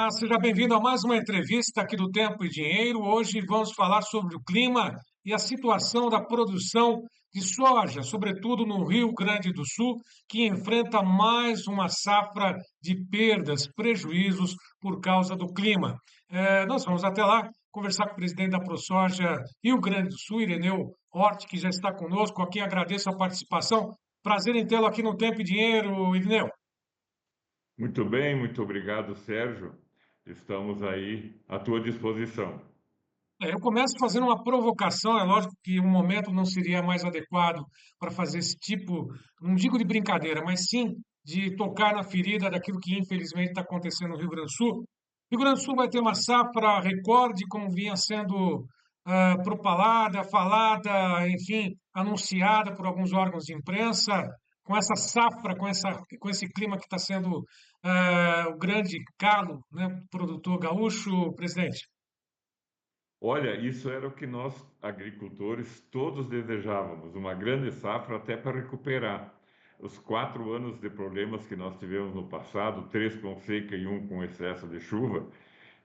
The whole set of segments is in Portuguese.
Olá, seja bem-vindo a mais uma entrevista aqui do Tempo e Dinheiro. Hoje vamos falar sobre o clima e a situação da produção de soja, sobretudo no Rio Grande do Sul, que enfrenta mais uma safra de perdas, prejuízos por causa do clima. Nós vamos até lá conversar com o presidente da ProSoja Rio Grande do Sul, Ireneu Hort, que já está conosco, a quem agradeço a participação. Prazer em tê-lo aqui no Tempo e Dinheiro, Ireneu. Muito bem, muito obrigado, Sérgio. Estamos aí à tua disposição. Eu começo fazendo uma provocação. É lógico que o momento não seria mais adequado para fazer esse tipo, não digo de brincadeira, mas sim de tocar na ferida daquilo que infelizmente está acontecendo no Rio Grande do Sul. O Rio Grande do Sul vai ter uma safra recorde, como vinha sendo propalada, falada, enfim, anunciada por alguns órgãos de imprensa, com essa safra, com esse clima que está sendo o grande calo, né, do produtor gaúcho, presidente. Olha, isso era o que nós, agricultores, todos desejávamos, uma grande safra até para recuperar os 4 anos de problemas que nós tivemos no passado, 3 com seca e um com excesso de chuva.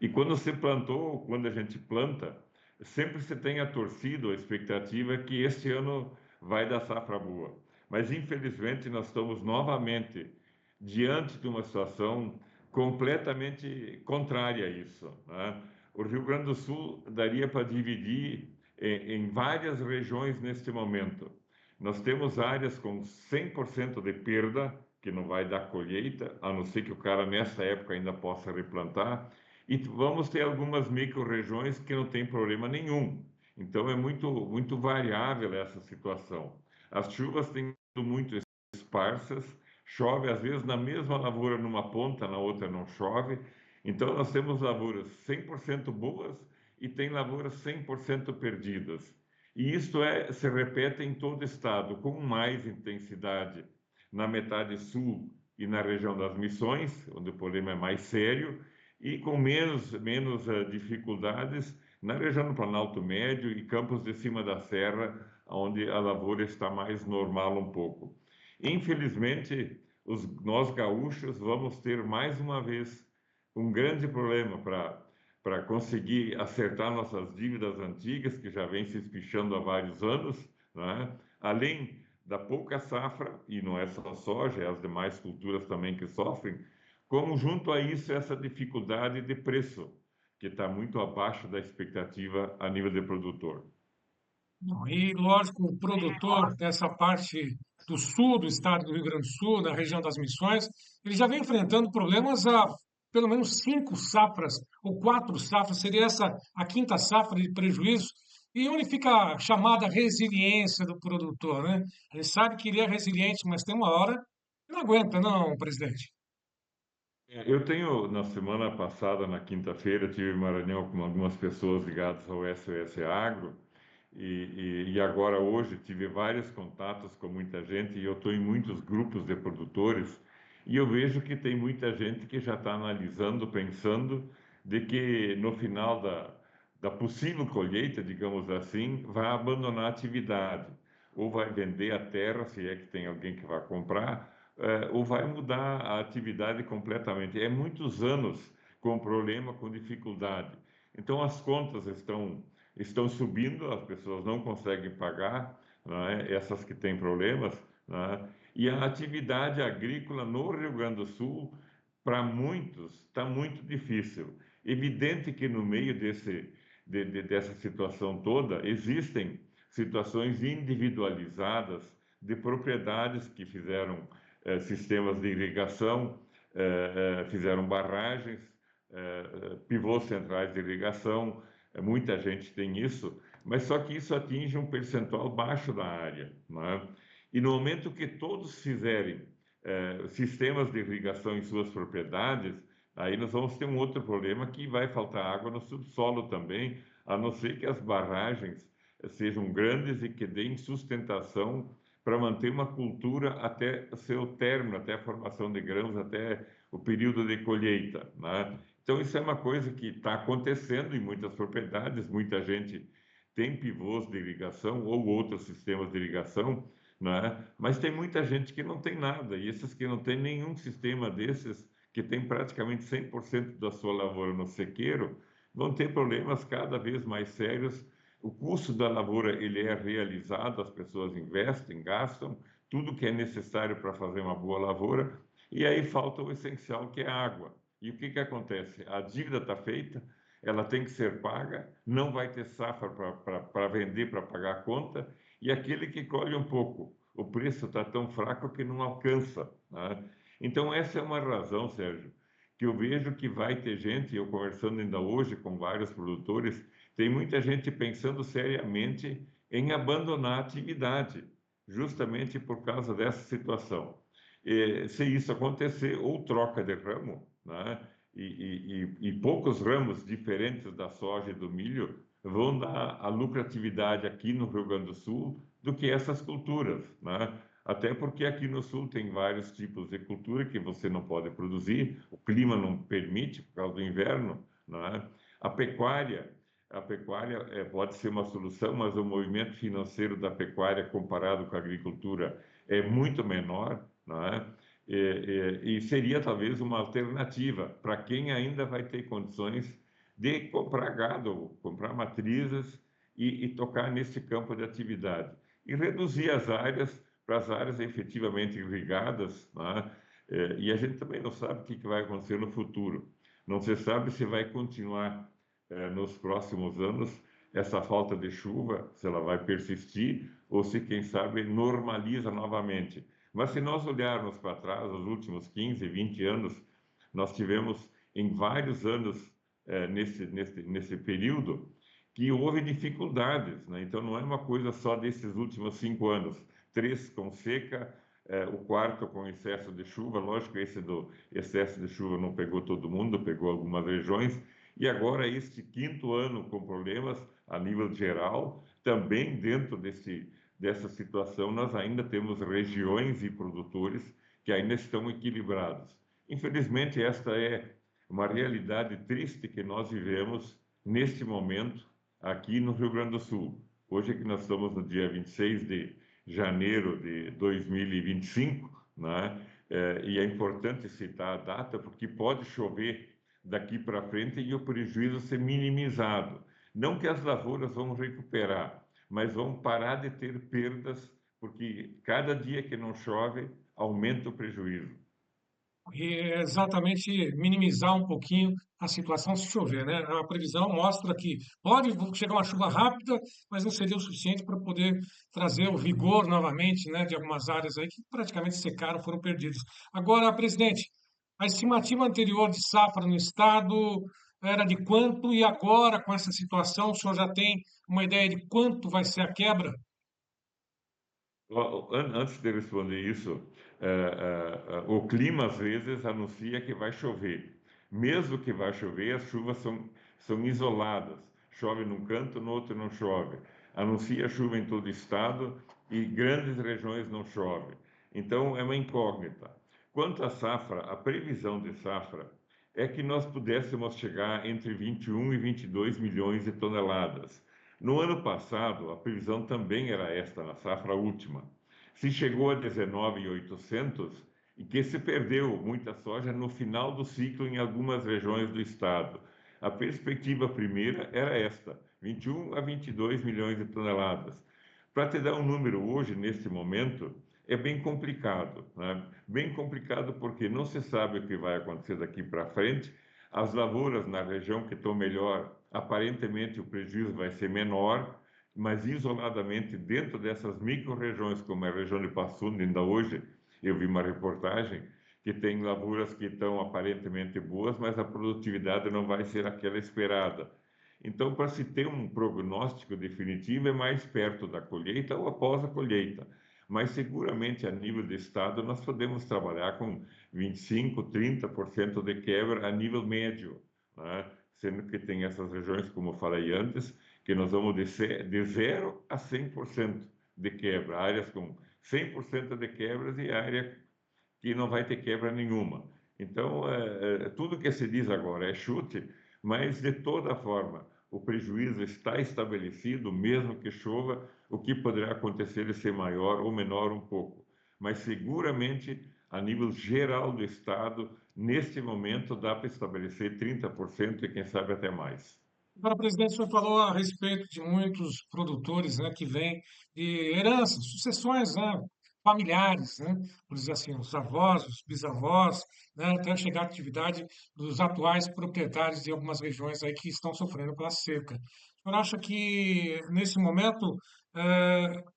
E quando se plantou, quando a gente planta, sempre se tem a torcida, a expectativa que este ano vai dar safra boa. Mas infelizmente nós estamos novamente diante de uma situação completamente contrária a isso, né? O Rio Grande do Sul daria para dividir em várias regiões neste momento. Nós temos áreas com 100% de perda, que não vai dar colheita, a não ser que o cara nessa época ainda possa replantar, e vamos ter algumas micro-regiões que não tem problema nenhum. Então é muito variável essa situação. As chuvas têm sido muito esparsas, chove às vezes na mesma lavoura numa ponta, na outra não chove. Então nós temos lavouras 100% boas e tem lavouras 100% perdidas. E isto se repete em todo o estado, com mais intensidade na metade sul e na região das Missões, onde o problema é mais sério, e com menos dificuldades na região do Planalto Médio e campos de cima da serra, onde a lavoura está mais normal um pouco. Infelizmente, nós gaúchos vamos ter mais uma vez um grande problema para conseguir acertar nossas dívidas antigas, que já vem se espichando há vários anos, né? Além da pouca safra, e não é só a soja, é as demais culturas também que sofrem, como junto a isso essa dificuldade de preço, que está muito abaixo da expectativa a nível de produtor. Não, e, lógico, o produtor dessa parte do sul do estado do Rio Grande do Sul, da região das Missões, ele já vem enfrentando problemas há pelo menos 5 safras, ou 4 safras, seria essa a quinta safra de prejuízo. E onde fica a chamada resiliência do produtor, né? A gente sabe que ele é resiliente, mas tem uma hora que não aguenta, não, presidente. Eu tenho, na semana passada, na quinta-feira, tive uma reunião com algumas pessoas ligadas ao SOS Agro, e agora hoje tive vários contatos com muita gente, e eu estou em muitos grupos de produtores, e eu vejo que tem muita gente que já está analisando, pensando de que no final da possível colheita, digamos assim, vai abandonar a atividade, ou vai vender a terra, se é que tem alguém que vai comprar, ou vai mudar a atividade completamente. É muitos anos com problema, com dificuldade. Então as contas estão subindo, as pessoas não conseguem pagar, não é? Essas que têm problemas, não é? E a atividade agrícola no Rio Grande do Sul, para muitos, está muito difícil. Evidente que no meio dessa situação toda, existem situações individualizadas de propriedades que fizeram sistemas de irrigação, fizeram barragens, pivôs centrais de irrigação, muita gente tem isso, mas só que isso atinge um percentual baixo da área, não é? E no momento que todos fizerem sistemas de irrigação em suas propriedades, aí nós vamos ter um outro problema que vai faltar água no subsolo também, a não ser que as barragens sejam grandes e que deem sustentação para manter uma cultura até seu término, até a formação de grãos, até o período de colheita, né? Então, isso é uma coisa que está acontecendo em muitas propriedades, muita gente tem pivôs de irrigação ou outros sistemas de irrigação, né? Mas tem muita gente que não tem nada, e esses que não têm nenhum sistema desses que tem praticamente 100% da sua lavoura no sequeiro, vão ter problemas cada vez mais sérios. O custo da lavoura ele é realizado, as pessoas investem, gastam tudo que é necessário para fazer uma boa lavoura, e aí falta o essencial, que é a água. E o que que acontece? A dívida está feita, ela tem que ser paga, não vai ter safra para vender, para pagar a conta, e aquele que colhe um pouco, o preço está tão fraco que não alcança, né? Então, essa é uma razão, Sérgio, que eu vejo que vai ter gente, eu conversando ainda hoje com vários produtores, tem muita gente pensando seriamente em abandonar a atividade, justamente por causa dessa situação. Se isso acontecer, ou troca de ramo, né? E poucos ramos diferentes da soja e do milho vão dar a lucratividade aqui no Rio Grande do Sul do que essas culturas, né? Até porque aqui no sul tem vários tipos de cultura que você não pode produzir, o clima não permite por causa do inverno, né? A pecuária, a pecuária pode ser uma solução, mas o movimento financeiro da pecuária comparado com a agricultura é muito menor, né? E seria talvez uma alternativa para quem ainda vai ter condições de comprar gado, comprar matrizes e tocar nesse campo de atividade. E reduzir as áreas para as áreas efetivamente irrigadas, né? E a gente também não sabe o que vai acontecer no futuro. Não se sabe se vai continuar nos próximos anos essa falta de chuva, se ela vai persistir ou se, quem sabe, normaliza novamente. Mas se nós olharmos para trás, os últimos 15, 20 anos, nós tivemos em vários anos nesse período que houve dificuldades, né? Então não é uma coisa só desses últimos 5 anos, 3 com seca, o quarto com excesso de chuva. Lógico, esse do excesso de chuva não pegou todo mundo, pegou algumas regiões, e agora este quinto ano com problemas a nível geral, também dentro dessa situação, nós ainda temos regiões e produtores que ainda estão equilibrados. Infelizmente, esta é uma realidade triste que nós vivemos neste momento aqui no Rio Grande do Sul. Hoje que nós estamos no dia 26 de janeiro de 2025, né? E é importante citar a data porque pode chover daqui para frente e o prejuízo ser minimizado. Não que as lavouras vão recuperar, mas vão parar de ter perdas, porque cada dia que não chove aumenta o prejuízo. E é exatamente minimizar um pouquinho a situação se chover, né? A previsão mostra que pode chegar uma chuva rápida, mas não seria o suficiente para poder trazer o vigor novamente, né, de algumas áreas aí que praticamente secaram, foram perdidas. Agora, presidente, a estimativa anterior de safra no estado era de quanto e agora, com essa situação, o senhor já tem uma ideia de quanto vai ser a quebra? Antes de responder isso, o clima às vezes anuncia que vai chover. Mesmo que vai chover, as chuvas são isoladas. Chove num canto, no outro não chove. Anuncia chuva em todo o estado e grandes regiões não chove. Então é uma incógnita. Quanto à safra, a previsão de safra é que nós pudéssemos chegar entre 21 e 22 milhões de toneladas. No ano passado, a previsão também era esta, na safra última. Se chegou a 19.800 e que se perdeu muita soja no final do ciclo em algumas regiões do estado. A perspectiva primeira era esta, 21 a 22 milhões de toneladas. Para te dar um número hoje, neste momento, é bem complicado, né? Bem complicado porque não se sabe o que vai acontecer daqui para frente. As lavouras na região que estão melhor, aparentemente o prejuízo vai ser menor, mas isoladamente dentro dessas micro-regiões, como a região de Passo Fundo, ainda hoje eu vi uma reportagem que tem lavouras que estão aparentemente boas, mas a produtividade não vai ser aquela esperada. Então, para se ter um prognóstico definitivo, é mais perto da colheita ou após a colheita. Mas seguramente a nível de estado nós podemos trabalhar com 25, 30% de quebra a nível médio, né? Sendo que tem essas regiões, como eu falei antes, que nós vamos de 0 a 100% de quebra, áreas com 100% de quebras e área que não vai ter quebra nenhuma. Então, tudo que se diz agora é chute, mas de toda forma, o prejuízo está estabelecido, mesmo que chova, o que poderá acontecer de ser maior ou menor um pouco. Mas seguramente, a nível geral do Estado, neste momento dá para estabelecer 30% e quem sabe até mais. Agora, presidente, o senhor falou a respeito de muitos produtores, né, que vêm de heranças, sucessões, né, familiares, né, por dizer assim, os avós, os bisavós, né, até chegar à atividade dos atuais proprietários de algumas regiões aí que estão sofrendo pela seca. O senhor acha que, nesse momento,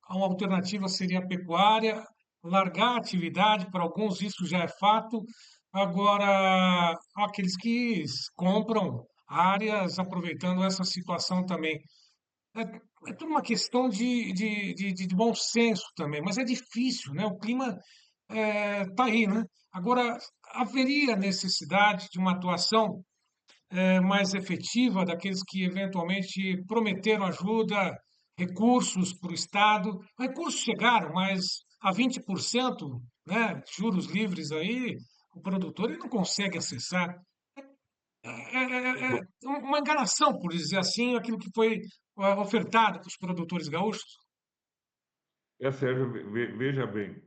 uma alternativa seria a pecuária, largar a atividade, para alguns isso já é fato, agora, aqueles que compram áreas aproveitando essa situação também. É tudo uma questão de bom senso também, mas é difícil, né? O clima está aí, né? Agora, haveria necessidade de uma atuação mais efetiva daqueles que eventualmente prometeram ajuda, recursos para o Estado. Recursos chegaram, mas a 20%, né, juros livres aí, o produtor ele não consegue acessar. É uma enganação, por dizer assim, aquilo que foi ofertado para os produtores gaúchos. Sérgio, veja bem,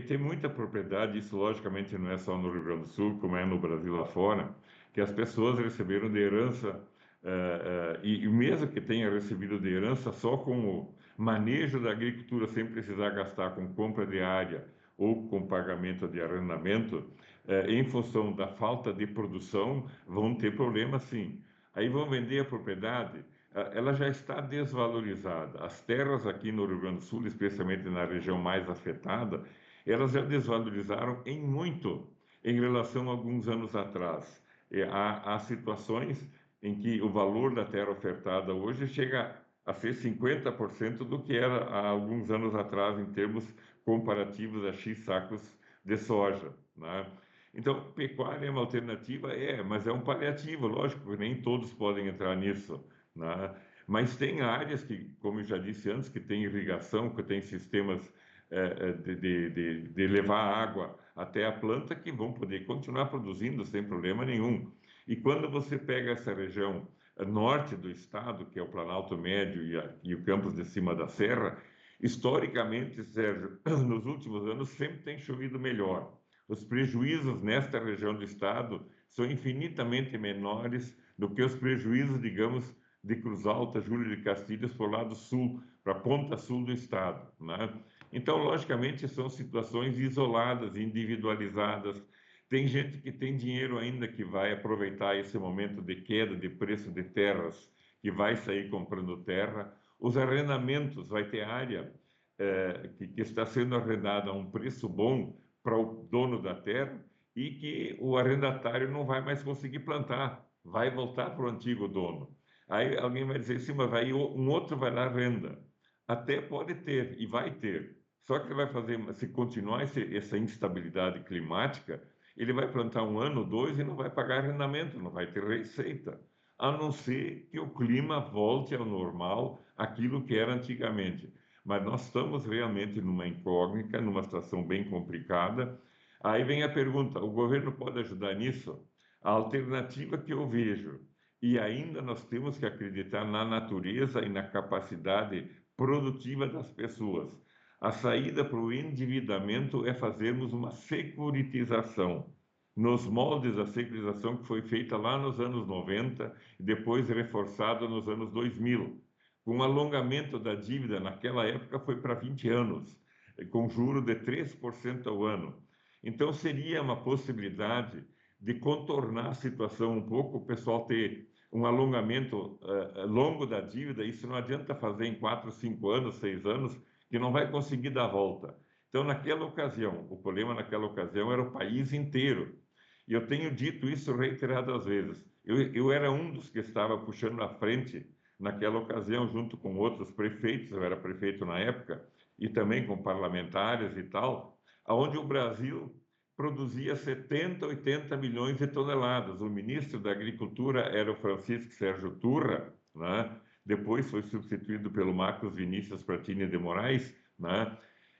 tem muita propriedade, isso logicamente não é só no Rio Grande do Sul, como é no Brasil lá fora, que as pessoas receberam de herança, e mesmo que tenha recebido de herança, só com o manejo da agricultura, sem precisar gastar com compra de área ou com pagamento de arrendamento, em função da falta de produção, vão ter problemas sim. Aí vão vender a propriedade, ela já está desvalorizada. As terras aqui no Rio Grande do Sul, especialmente na região mais afetada, elas já desvalorizaram em muito em relação a alguns anos atrás. Há situações em que o valor da terra ofertada hoje chega a ser 50% do que era há alguns anos atrás, em termos comparativos a X sacos de soja, né? Então, pecuária é uma alternativa? Mas é um paliativo, lógico, que nem todos podem entrar nisso, né? Mas tem áreas que, como eu já disse antes, que tem irrigação, que tem sistemas de levar água até a planta, que vão poder continuar produzindo sem problema nenhum. E quando você pega essa região norte do estado, que é o Planalto Médio e o Campos de Cima da Serra, historicamente, Sérgio, nos últimos anos sempre tem chovido melhor. Os prejuízos nesta região do estado são infinitamente menores do que os prejuízos, digamos, de Cruz Alta, Júlio de Castilhos, para o lado sul, para a ponta sul do estado, né? Então, logicamente, são situações isoladas, individualizadas. Tem gente que tem dinheiro ainda que vai aproveitar esse momento de queda de preço de terras, que vai sair comprando terra. Os arrendamentos, vai ter área que está sendo arrendada a um preço bom para o dono da terra e que o arrendatário não vai mais conseguir plantar, vai voltar para o antigo dono. Aí alguém vai dizer, sim, mas aí um outro vai lá renda. Até pode ter, e vai ter. Só que ele vai fazer, se continuar essa instabilidade climática, ele vai plantar um ano, dois e não vai pagar arrendamento, não vai ter receita. A não ser que o clima volte ao normal, aquilo que era antigamente. Mas nós estamos realmente numa incógnita, numa situação bem complicada. Aí vem a pergunta: o governo pode ajudar nisso? A alternativa que eu vejo, e ainda nós temos que acreditar na natureza e na capacidade produtiva das pessoas. A saída para o endividamento é fazermos uma securitização, nos moldes da securitização que foi feita lá nos anos 90 e depois reforçada nos anos 2000. Com o alongamento da dívida, naquela época foi para 20 anos, com juro de 3% ao ano. Então, seria uma possibilidade de contornar a situação um pouco, o pessoal ter um alongamento longo da dívida. Isso não adianta fazer em 4, 5 anos, 6 anos, que não vai conseguir dar volta. Então, naquela ocasião, o problema naquela ocasião era o país inteiro. E eu tenho dito isso reiteradas vezes. Eu era um dos que estava puxando à frente naquela ocasião, junto com outros prefeitos, eu era prefeito na época, e também com parlamentares e tal, aonde o Brasil produzia 70, 80 milhões de toneladas. O ministro da Agricultura era o Francisco Sérgio Turra, né? Depois foi substituído pelo Marcos Vinícius Pratini de Moraes, né?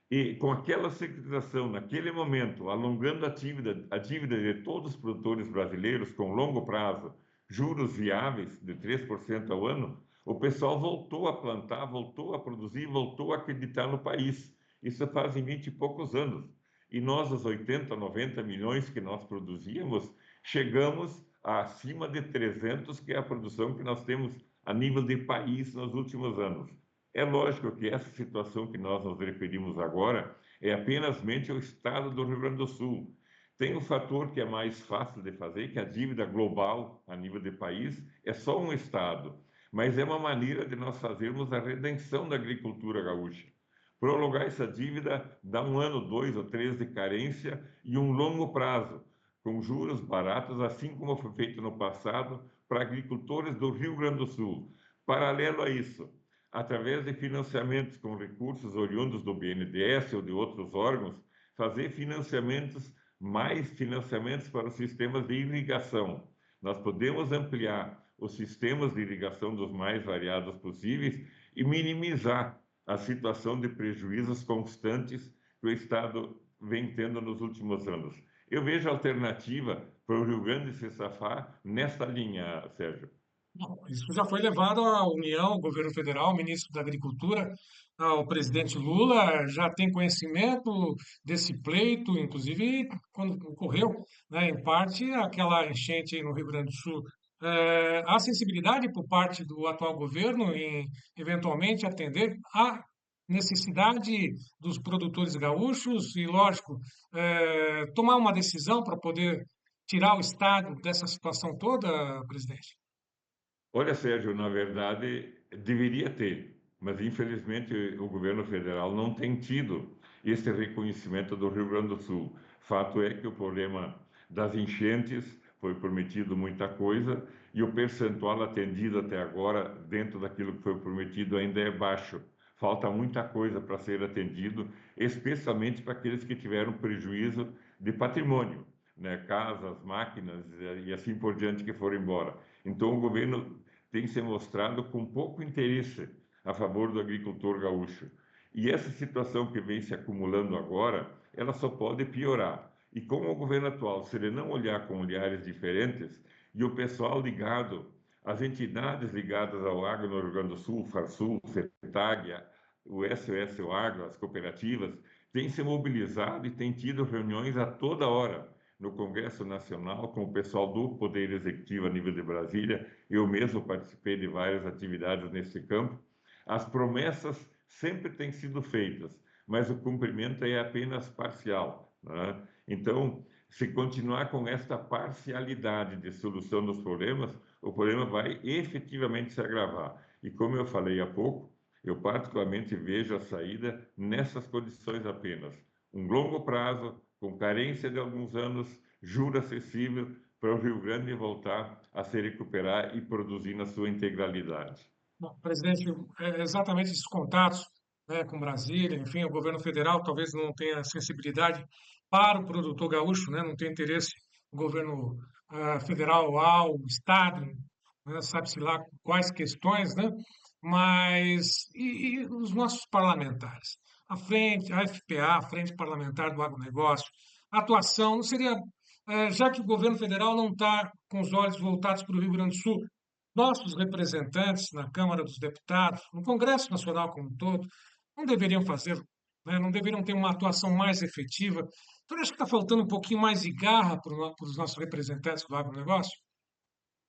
E com aquela securitização, naquele momento, alongando a dívida de todos os produtores brasileiros com longo prazo, juros viáveis de 3% ao ano, o pessoal voltou a plantar, voltou a produzir, voltou a acreditar no país. Isso faz 20 e poucos anos. e nós, os 80, 90 milhões que nós produzíamos, chegamos a acima de 300, que é a produção que nós temos a nível de país nos últimos anos. É lógico que essa situação que nós nos referimos agora é apenas o estado do Rio Grande do Sul. Tem um fator que é mais fácil de fazer, que a dívida global a nível de país é só um estado, mas é uma maneira de nós fazermos a redenção da agricultura gaúcha. Prolongar essa dívida dá um ano, dois ou três de carência e um longo prazo, com juros baratos, assim como foi feito no passado para agricultores do Rio Grande do Sul. Paralelo a isso, através de financiamentos com recursos oriundos do BNDES ou de outros órgãos, fazer financiamentos, mais financiamentos para os sistemas de irrigação. Nós podemos ampliar os sistemas de irrigação dos mais variados possíveis e minimizar a situação de prejuízos constantes que o Estado vem tendo nos últimos anos. Eu vejo alternativa para o Rio Grande se safar nesta linha, Sérgio. Bom, isso já foi levado à União, ao governo federal, ao ministro da Agricultura, ao presidente Lula, já tem conhecimento desse pleito, inclusive quando ocorreu, né, em parte, aquela enchente aí no Rio Grande do Sul. Há sensibilidade por parte do atual governo em, eventualmente, atender à necessidade dos produtores gaúchos e, lógico, tomar uma decisão para poder tirar o Estado dessa situação toda, presidente? Olha, Sérgio, na verdade, deveria ter, mas infelizmente o governo federal não tem tido esse reconhecimento do Rio Grande do Sul. Fato é que o problema das enchentes foi prometido muita coisa e o percentual atendido até agora, dentro daquilo que foi prometido, ainda é baixo. Falta muita coisa para ser atendido, especialmente para aqueles que tiveram prejuízo de patrimônio, né? Casas, máquinas e assim por diante que foram embora. Então, o governo tem se mostrado com pouco interesse a favor do agricultor gaúcho. E essa situação que vem se acumulando agora, ela só pode piorar. E como o governo atual, se ele não olhar com olhares diferentes, e o pessoal ligado, as entidades ligadas ao agro no Rio Grande do Sul, Farsul, CETAG, o SOS Agro, as cooperativas, têm se mobilizado e têm tido reuniões a toda hora no Congresso Nacional com o pessoal do Poder Executivo a nível de Brasília. Eu mesmo participei de várias atividades nesse campo. As promessas sempre têm sido feitas, mas o cumprimento é apenas parcial, né? Então, se continuar com esta parcialidade de solução dos problemas, o problema vai efetivamente se agravar. E como eu falei há pouco, eu particularmente vejo a saída nessas condições apenas. Um longo prazo, com carência de alguns anos, juro acessível para o Rio Grande voltar a se recuperar e produzir na sua integralidade. Bom, presidente, exatamente esses contatos, né, com Brasília, enfim, o governo federal talvez não tenha sensibilidade para o produtor gaúcho, né, não tem interesse o governo federal ao Estado, né, sabe-se lá quais questões, né, mas e os nossos parlamentares? A frente, a FPA, a Frente Parlamentar do Agronegócio, a atuação não seria, já que o governo federal não está com os olhos voltados para o Rio Grande do Sul, nossos representantes na Câmara dos Deputados, no Congresso Nacional como um todo, não deveriam fazer, né? Não deveriam ter uma atuação mais efetiva. Então, eu acho que está faltando um pouquinho mais de garra para os nossos representantes do agronegócio.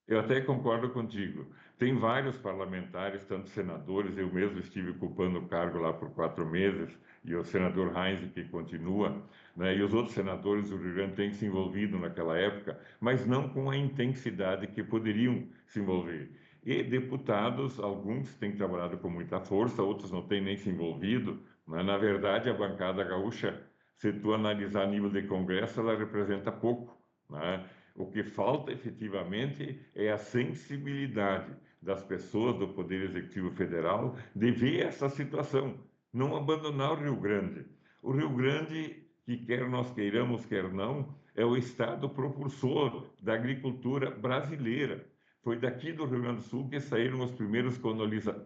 Eu até concordo contigo. Tem vários parlamentares, tanto senadores, eu mesmo estive ocupando o cargo lá por 4 meses, e o senador Heinz, que continua, né, e os outros senadores do Rio Grande têm se envolvido naquela época, mas não com a intensidade que poderiam se envolver. E deputados, alguns têm trabalhado com muita força, outros não têm nem se envolvido, né? Na verdade, a bancada gaúcha, se tu analisar a nível de Congresso, ela representa pouco, né? O que falta efetivamente é a sensibilidade das pessoas do Poder Executivo Federal de ver essa situação, não abandonar o Rio Grande. O Rio Grande, que quer nós queiramos, quer não, é o estado propulsor da agricultura brasileira. Foi daqui do Rio Grande do Sul que saíram os primeiros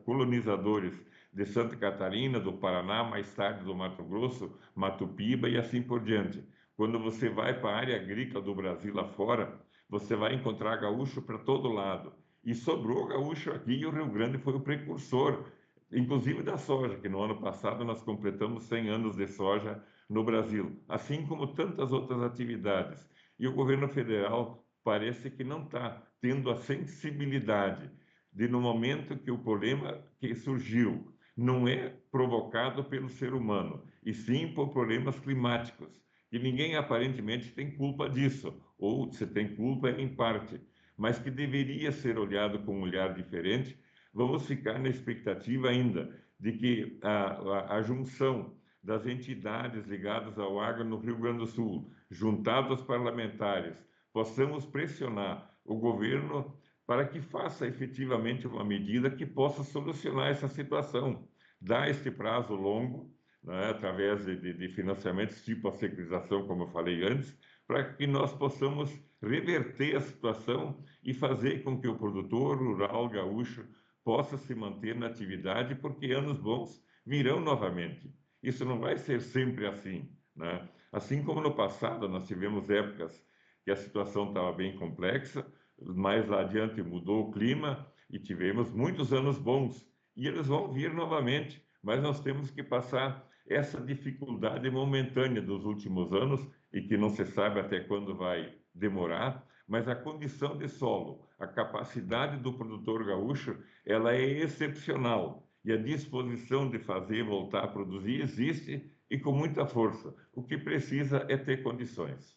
colonizadores de Santa Catarina, do Paraná, mais tarde do Mato Grosso, Mato Piba e assim por diante. Quando você vai para a área agrícola do Brasil lá fora, você vai encontrar gaúcho para todo lado. E sobrou gaúcho aqui e o Rio Grande foi o precursor, inclusive da soja, que no ano passado nós completamos 100 anos de soja no Brasil, assim como tantas outras atividades. E o governo federal parece que não está tendo a sensibilidade de, no momento que o problema que surgiu não é provocado pelo ser humano, e sim por problemas climáticos, que ninguém aparentemente tem culpa disso, ou se tem culpa é em parte, mas que deveria ser olhado com um olhar diferente. Vamos ficar na expectativa ainda de que a junção das entidades ligadas ao agro no Rio Grande do Sul, juntado aos parlamentares, possamos pressionar o governo para que faça efetivamente uma medida que possa solucionar essa situação, dar este prazo longo, né, através de financiamentos tipo a securização, como eu falei antes, para que nós possamos reverter a situação e fazer com que o produtor rural gaúcho possa se manter na atividade, porque anos bons virão novamente. Isso não vai ser sempre assim, né? Assim como no passado nós tivemos épocas que a situação estava bem complexa, mais lá adiante mudou o clima e tivemos muitos anos bons. E eles vão vir novamente, mas nós temos que passar essa dificuldade momentânea dos últimos anos e que não se sabe até quando vai demorar, mas a condição de solo, a capacidade do produtor gaúcho, ela é excepcional e a disposição de fazer voltar a produzir existe e com muita força. O que precisa é ter condições.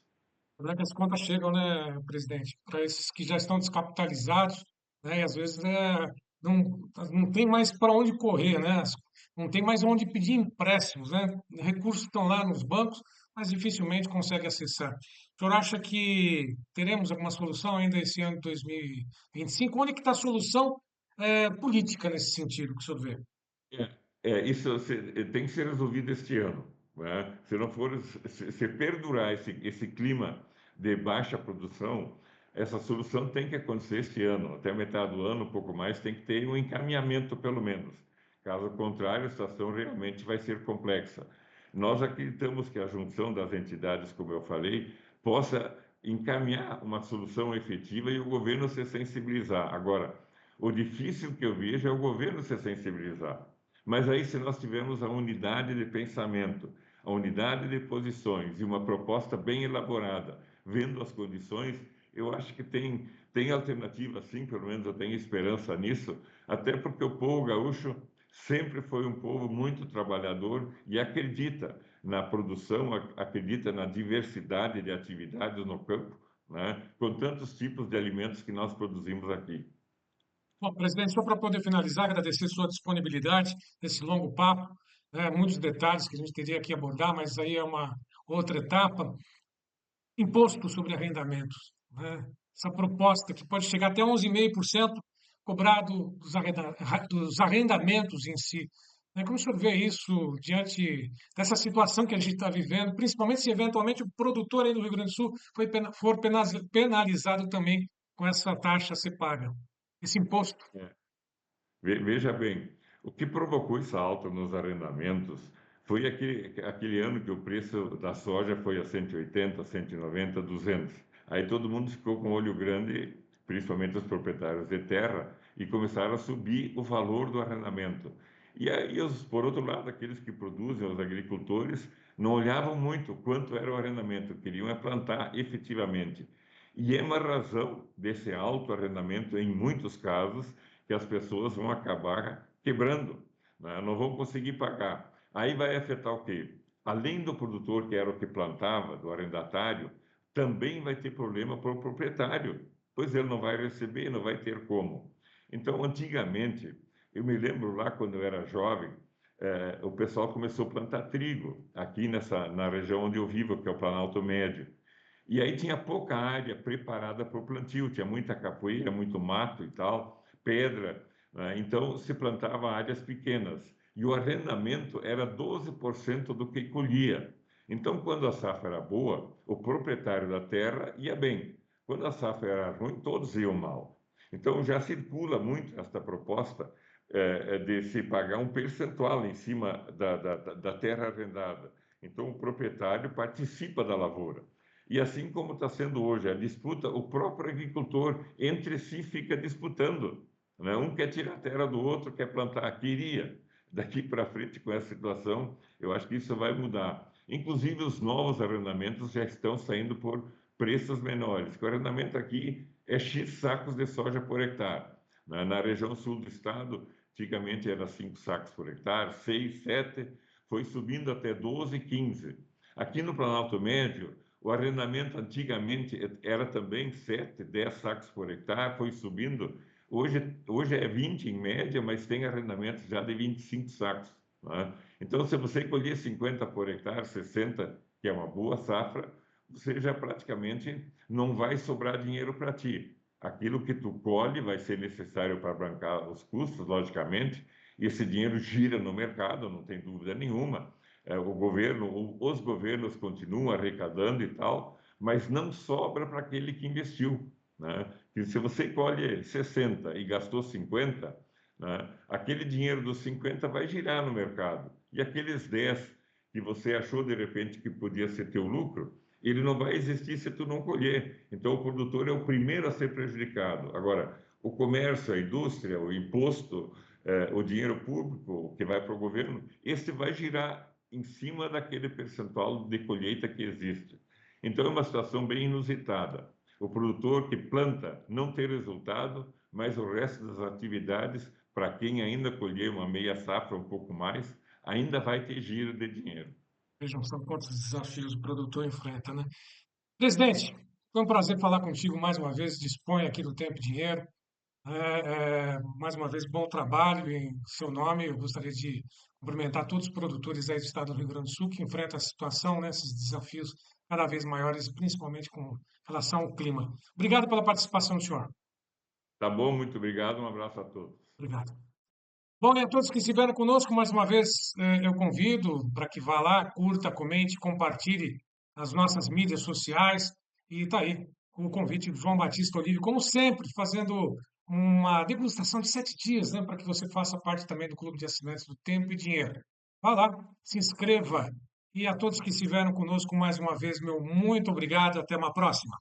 Como é que as contas chegam, né, presidente? Para esses que já estão descapitalizados, né, e às vezes não, não tem mais para onde correr, né? Não tem mais onde pedir empréstimos, né? Recursos estão lá nos bancos, mas dificilmente consegue acessar. O senhor acha que teremos alguma solução ainda esse ano de 2025? Onde que está a solução política nesse sentido que o senhor vê? Isso tem que ser resolvido este ano, né? Se não for, se perdurar esse clima de baixa produção, essa solução tem que acontecer este ano, até metade do ano, um pouco mais, tem que ter um encaminhamento, pelo menos. Caso contrário, a situação realmente vai ser complexa. Nós acreditamos que a junção das entidades, como eu falei, possa encaminhar uma solução efetiva e o governo se sensibilizar. Agora, o difícil que eu vejo é o governo se sensibilizar. Mas aí, se nós tivermos a unidade de pensamento, a unidade de posições e uma proposta bem elaborada, vendo as condições, eu acho que tem alternativa, sim, pelo menos eu tenho esperança nisso, até porque o povo gaúcho sempre foi um povo muito trabalhador e acredita na produção, acredita na diversidade de atividades no campo, né, com tantos tipos de alimentos que nós produzimos aqui. Bom, presidente, só para poder finalizar, agradecer sua disponibilidade nesse longo papo, né, muitos detalhes que a gente teria que abordar, mas aí é uma outra etapa. Imposto sobre arrendamentos, né? Essa proposta que pode chegar até 11,5% cobrado dos arrendamentos em si. Né? Como o senhor vê isso diante dessa situação que a gente está vivendo, principalmente se eventualmente o produtor aí do Rio Grande do Sul for penalizado também com essa taxa a ser paga, esse imposto? É. Veja bem, o que provocou essa alta nos arrendamentos foi aquele ano que o preço da soja foi a 180, 190, 200. Aí todo mundo ficou com o olho grande, principalmente os proprietários de terra, e começaram a subir o valor do arrendamento. E aí, por outro lado, aqueles que produzem, os agricultores, não olhavam muito quanto era o arrendamento, queriam é plantar efetivamente. E é uma razão desse alto arrendamento, em muitos casos, que as pessoas vão acabar quebrando, né? Não vão conseguir pagar. Aí vai afetar o quê? Além do produtor, que era o que plantava, do arrendatário, também vai ter problema para o proprietário, pois ele não vai receber, não vai ter como. Então, antigamente, eu me lembro lá quando eu era jovem, o pessoal começou a plantar trigo aqui na região onde eu vivo, que é o Planalto Médio. E aí tinha pouca área preparada para o plantio, tinha muita capoeira, muito mato e tal, pedra, né? Então se plantava áreas pequenas e o arrendamento era 12% do que colhia. Então, quando a safra era boa, o proprietário da terra ia bem. Quando a safra era ruim, todos iam mal. Então, já circula muito esta proposta de se pagar um percentual em cima da terra arrendada. Então, o proprietário participa da lavoura. E assim como está sendo hoje a disputa, o próprio agricultor entre si fica disputando, né? Um quer tirar a terra do outro, quer plantar, queria. Daqui para frente, com essa situação, eu acho que isso vai mudar. Inclusive, os novos arrendamentos já estão saindo por preços menores, que o arrendamento aqui é X sacos de soja por hectare. Na região sul do estado, antigamente era 5 sacos por hectare, 6, 7, foi subindo até 12, 15. Aqui no Planalto Médio, o arrendamento antigamente era também 7, 10 sacos por hectare, foi subindo. Hoje é 20 em média, mas tem arrendamentos já de 25 sacos. Né? Então, se você colher 50 por hectare, 60, que é uma boa safra, você já praticamente não vai sobrar dinheiro para ti. Aquilo que tu colhe vai ser necessário para bancar os custos, logicamente, e esse dinheiro gira no mercado, não tem dúvida nenhuma. O governo, os governos continuam arrecadando e tal, mas não sobra para aquele que investiu. Né? E se você colhe 60 e gastou 50, né? Aquele dinheiro dos 50 vai girar no mercado. E aqueles 10 que você achou de repente que podia ser teu lucro, ele não vai existir se tu não colher. Então o produtor é o primeiro a ser prejudicado. Agora, o comércio, a indústria, o imposto, o dinheiro público que vai para o governo, esse vai girar em cima daquele percentual de colheita que existe. Então é uma situação bem inusitada. O produtor que planta não tem resultado, mas o resto das atividades, para quem ainda colher uma meia safra, um pouco mais, ainda vai ter giro de dinheiro. Vejam só quantos desafios o produtor enfrenta, né? Presidente, foi um prazer falar contigo mais uma vez. Dispõe aqui do tempo e dinheiro. Mais uma vez, bom trabalho em seu nome. Eu gostaria de cumprimentar todos os produtores aí do estado do Rio Grande do Sul que enfrentam a situação, né, esses desafios cada vez maiores, principalmente com relação ao clima. Obrigado pela participação do senhor. Tá bom? Muito obrigado. Um abraço a todos. Obrigado. Bom, e a todos que estiveram conosco, mais uma vez, eu convido para que vá lá, curta, comente, compartilhe as nossas mídias sociais. E está aí o convite do João Batista Olívio, como sempre, fazendo uma degustação de 7 dias, né, para que você faça parte também do Clube de Assinantes do Tempo e Dinheiro. Vá lá, se inscreva. E a todos que estiveram conosco mais uma vez, meu muito obrigado. Até uma próxima.